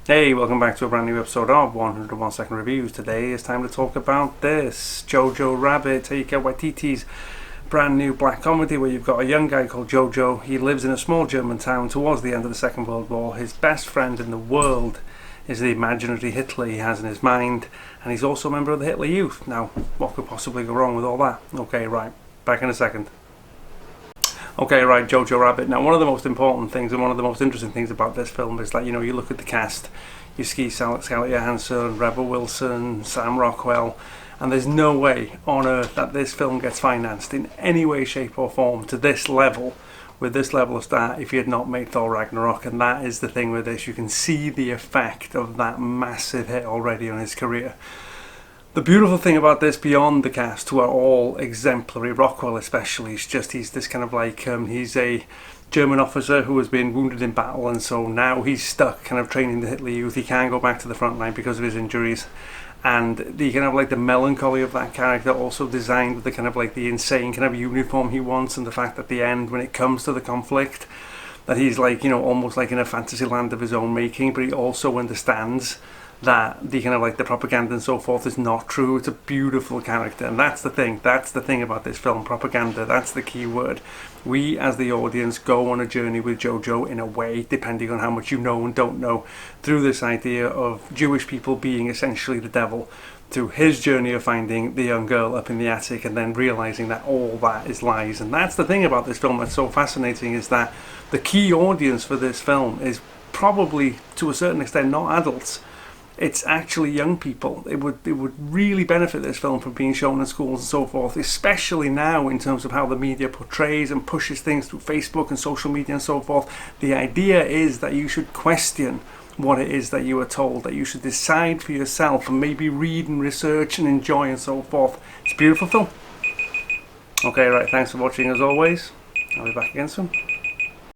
Hey, welcome back to a brand new episode of 101 Second Reviews. Today it's time to talk about this JOJO Rabbit, Taika Waititi's brand new black comedy where you've got a young guy called Jojo. He lives in a small German town towards the end of the Second World War. His best friend in the world is the imaginary Hitler he has in his mind, and he's also a member of the Hitler Youth. Now, what could possibly go wrong with all that? Okay, right, back in a second. Okay, right, Jojo Rabbit. Now, one of the most important things and one of the most interesting things about this film is that, you look at the cast, you see Scarlett Johansson, Rebel Wilson, Sam Rockwell, and there's no way on earth that this film gets financed in any way, shape or form to this level, with this level of star, if he had not made Thor Ragnarok. And that is the thing with this. You can see the effect of that massive hit already on his career. The beautiful thing about this, beyond the cast, who are all exemplary, Rockwell especially, he's this kind of like, he's a German officer who has been wounded in battle, and so now he's stuck kind of training the Hitler Youth. He can't go back to the front line because of his injuries. And the kind of like the melancholy of that character, also designed with the kind of like the insane kind of uniform he wants, and the fact at the end, when it comes to the conflict, that he's like, almost like in a fantasy land of his own making, but he also understands that the kind of like the propaganda and so forth is not true. It's a beautiful character, and that's the thing about this film. Propaganda, that's the key word. We as the audience go on a journey with Jojo in a way, depending on how much you know and don't know, through this idea of Jewish people being essentially the devil, through his journey of finding the young girl up in the attic and then realizing that all that is lies. And that's the thing about this film that's so fascinating, is that the key audience for this film is probably, to a certain extent, not adults. It's actually young people. It would really benefit this film from being shown in schools and so forth, especially now in terms of how the media portrays and pushes things through Facebook and social media and so forth. The idea is that you should question what it is that you are told, that you should decide for yourself and maybe read and research and enjoy and so forth. It's a beautiful film. Okay, right, thanks for watching as always. I'll be back again soon.